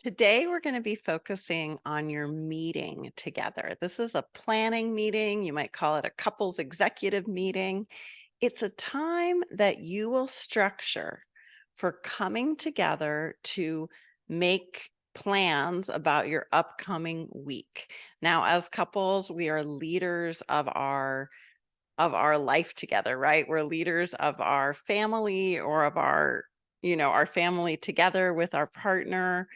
Today, we're going to be focusing on your meeting together. This is a planning meeting. You might call it a couples executive meeting. It's a time that you will structure for coming together to make plans about your upcoming week. Now, as couples, we are leaders of our life together, right? We're leaders of our family or of our family together with our partner.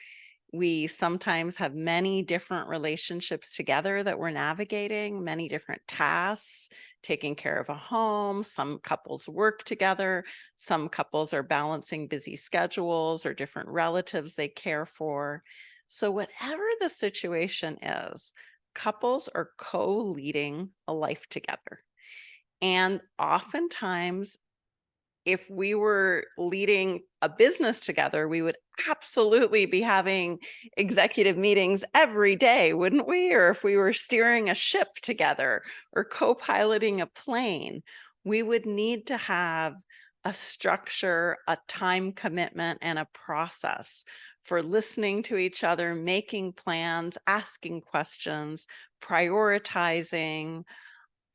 We sometimes have many different relationships together that we're navigating, many different tasks, taking care of a home. Some couples work together. Some couples are balancing busy schedules or different relatives they care for. So, whatever the situation is, couples are co leading a life together. And oftentimes, if we were leading a business together, we would absolutely be having executive meetings every day, wouldn't we? Or if we were steering a ship together or co-piloting a plane, we would need to have a structure, a time commitment, and a process for listening to each other, making plans, asking questions, prioritizing,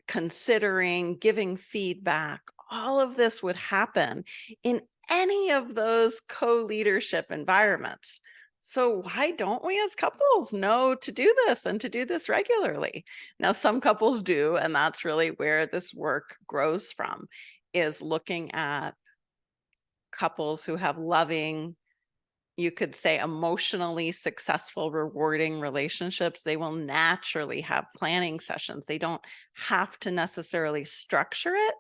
considering, giving feedback. All of this would happen in any of those co-leadership environments. So why don't we as couples know to do this and to do this regularly? Now, some couples do, and that's really where this work grows from, is looking at couples who have loving, you could say emotionally successful, rewarding relationships. They will naturally have planning sessions. They don't have to necessarily structure it.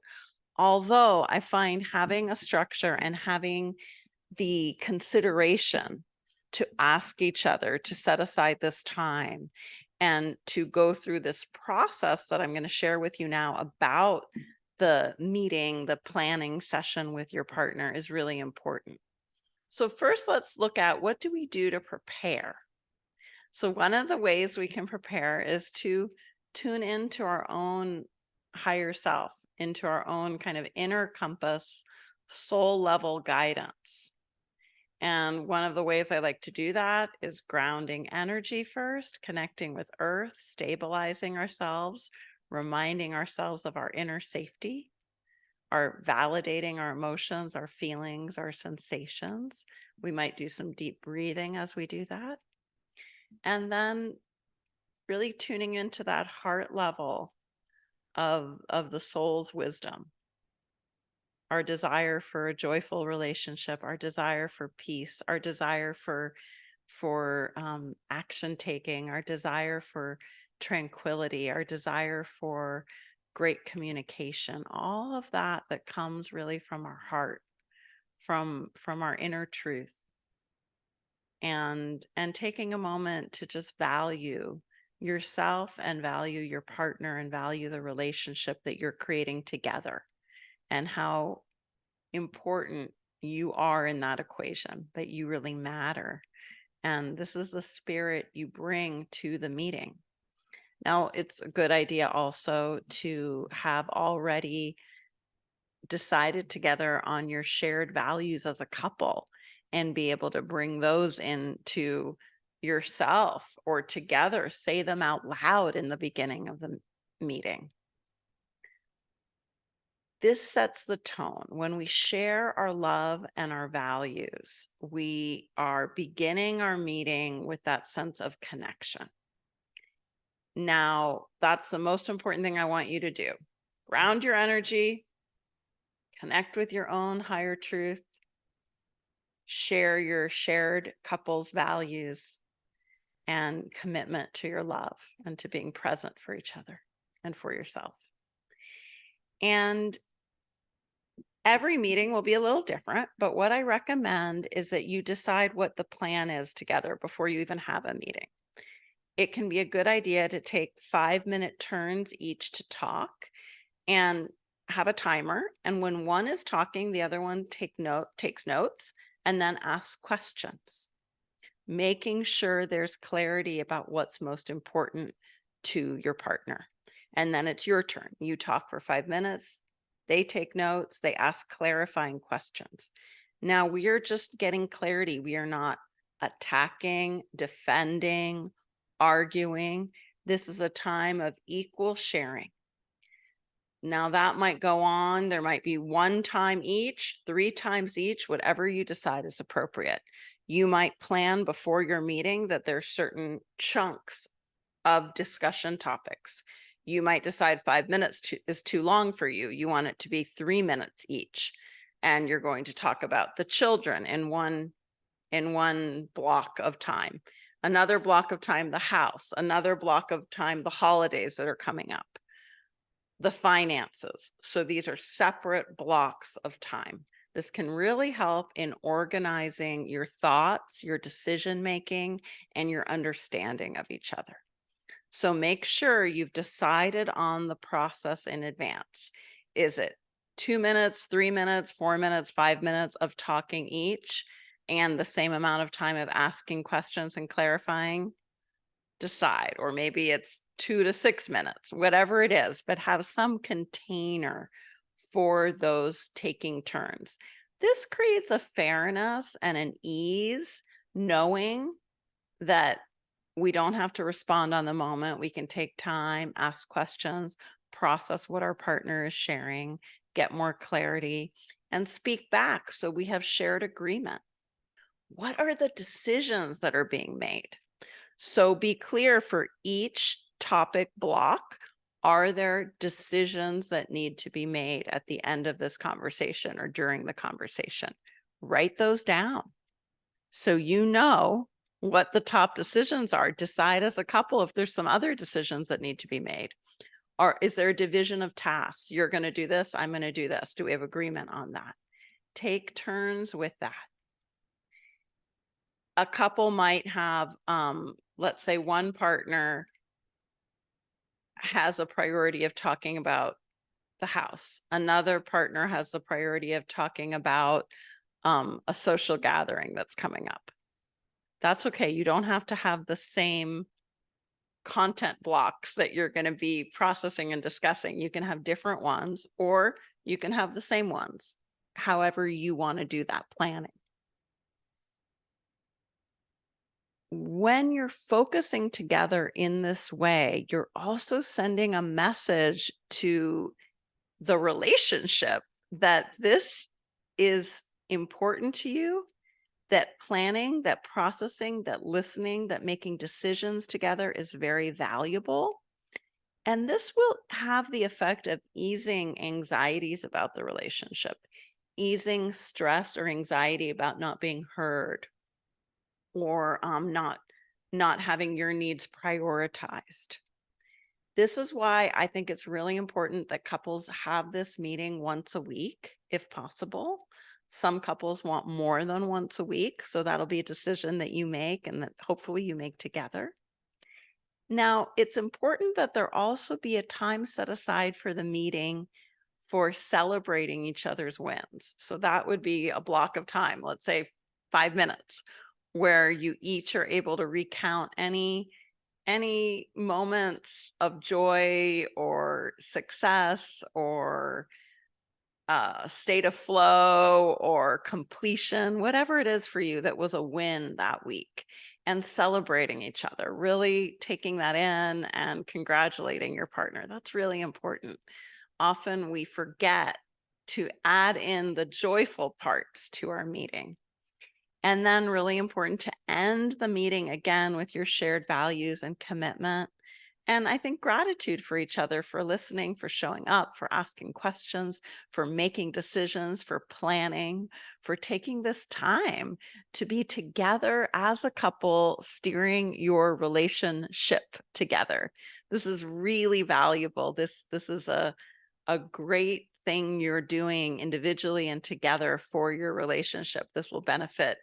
Although I find having a structure and having the consideration to ask each other to set aside this time and to go through this process that I'm going to share with you now about the meeting, the planning session with your partner is really important. So first, let's look at what do we do to prepare? So one of the ways we can prepare is to tune into our own higher self, into our own kind of inner compass, soul level guidance. And one of the ways I like to do that is grounding energy first, connecting with earth, stabilizing ourselves, reminding ourselves of our inner safety, are validating our emotions, our feelings, our sensations. We might do some deep breathing as we do that. And then really tuning into that heart level of the soul's wisdom, our desire for a joyful relationship, our desire for peace, our desire for action taking, our desire for tranquility, our desire for great communication, all of that that comes really from our heart, from our inner truth, and taking a moment to just value yourself and value your partner and value the relationship that you're creating together and how important you are in that equation, that you really matter. And this is the spirit you bring to the meeting. Now, it's a good idea also to have already decided together on your shared values as a couple and be able to bring those into yourself or together, say them out loud in the beginning of the meeting. This sets the tone. When we share our love and our values, we are beginning our meeting with that sense of connection. Now, that's the most important thing I want you to do. Ground your energy, connect with your own higher truth, share your shared couple's values and commitment to your love and to being present for each other and for yourself. And every meeting will be a little different, but what I recommend is that you decide what the plan is together before you even have a meeting. It can be a good idea to take 5-minute turns each to talk and have a timer. And when one is talking, the other one takes notes and then asks questions, making sure there's clarity about what's most important to your partner. And then it's your turn. You talk for 5 minutes, they take notes, they ask clarifying questions. Now we are just getting clarity. We are not attacking, defending, arguing. This is a time of equal sharing. Now, that might go on. There might be one time each, three times each, whatever you decide is appropriate. You might plan before your meeting that there's certain chunks of discussion topics. You might decide 5 minutes is too long for you. You want it to be 3 minutes each. And you're going to talk about the children in one block of time. Another block of time, the house. Another block of time, the holidays that are coming up. The finances. So these are separate blocks of time. This can really help in organizing your thoughts, your decision making, and your understanding of each other. So make sure you've decided on the process in advance. Is it 2 minutes, 3 minutes, 4 minutes, 5 minutes of talking each, and the same amount of time of asking questions and clarifying? Decide, or maybe it's 2 to 6 minutes, whatever it is, but have some container for those taking turns. This creates a fairness and an ease, knowing that we don't have to respond on the moment. We can take time, ask questions, process what our partner is sharing, get more clarity, and speak back so we have shared agreement. What are the decisions that are being made? So be clear for each topic block. Are there decisions that need to be made at the end of this conversation or during the conversation? Write those down so you know what the top decisions are. Decide as a couple if there's some other decisions that need to be made. Or is there a division of tasks? You're going to do this, I'm going to do this. Do we have agreement on that? Take turns with that. A couple might have, let's say one partner has a priority of talking about the house. Another partner has the priority of talking about a social gathering that's coming up. That's okay. You don't have to have the same content blocks that you're going to be processing and discussing. You can have different ones, or you can have the same ones, however you want to do that planning. When you're focusing together in this way, you're also sending a message to the relationship that this is important to you, that planning, that processing, that listening, that making decisions together is very valuable. And this will have the effect of easing anxieties about the relationship, easing stress or anxiety about not being heard, or not having your needs prioritized. This is why I think it's really important that couples have this meeting once a week, if possible. Some couples want more than once a week, so that'll be a decision that you make and that hopefully you make together. Now, it's important that there also be a time set aside for the meeting for celebrating each other's wins. So that would be a block of time, let's say 5 minutes, where you each are able to recount any moments of joy or success or state of flow or completion, whatever it is for you that was a win that week, and celebrating each other, really taking that in and congratulating your partner. That's really important. Often we forget to add in the joyful parts to our meeting. And then really important to end the meeting again with your shared values and commitment. And I think gratitude for each other, for listening, for showing up, for asking questions, for making decisions, for planning, for taking this time to be together as a couple, steering your relationship together. This is really valuable. This is a great thing you're doing individually and together for your relationship. This will benefit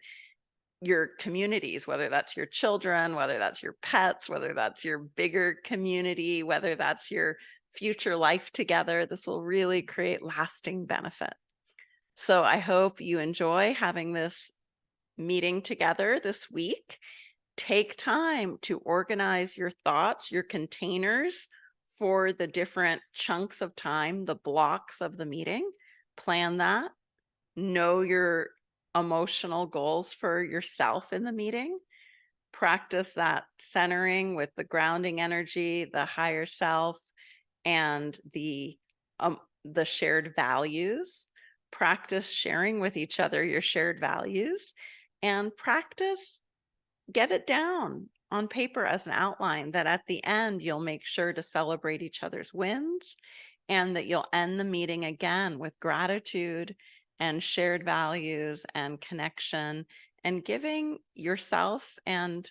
your communities, whether that's your children, whether that's your pets, whether that's your bigger community, whether that's your future life together. This will really create lasting benefit. So I hope you enjoy having this meeting together this week. Take time to organize your thoughts, your containers for the different chunks of time, the blocks of the meeting. Plan that. Know your emotional goals for yourself in the meeting. Practice that centering with the grounding energy, the higher self, and the shared values. Practice sharing with each other your shared values, and practice get it down on paper as an outline that at the end you'll make sure to celebrate each other's wins, and that you'll end the meeting again with gratitude and shared values and connection, and giving yourself and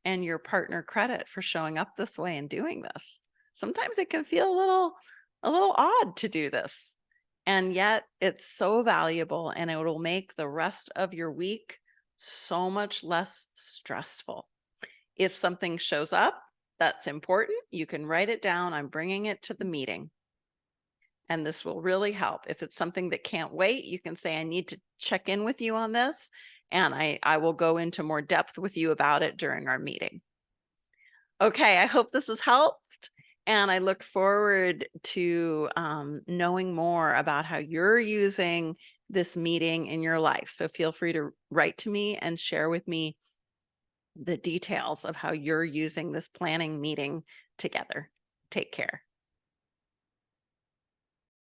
your partner credit for showing up this way and doing this. Sometimes it can feel a little odd to do this, and yet it's so valuable, and it will make the rest of your week so much less stressful. If something shows up that's important, you can write it down. I'm bringing it to the meeting. And this will really help. If it's something that can't wait, you can say, I need to check in with you on this, and I will go into more depth with you about it during our meeting. Okay, I hope this has helped, and I look forward to knowing more about how you're using this meeting in your life. So feel free to write to me and share with me the details of how you're using this planning meeting together. Take care.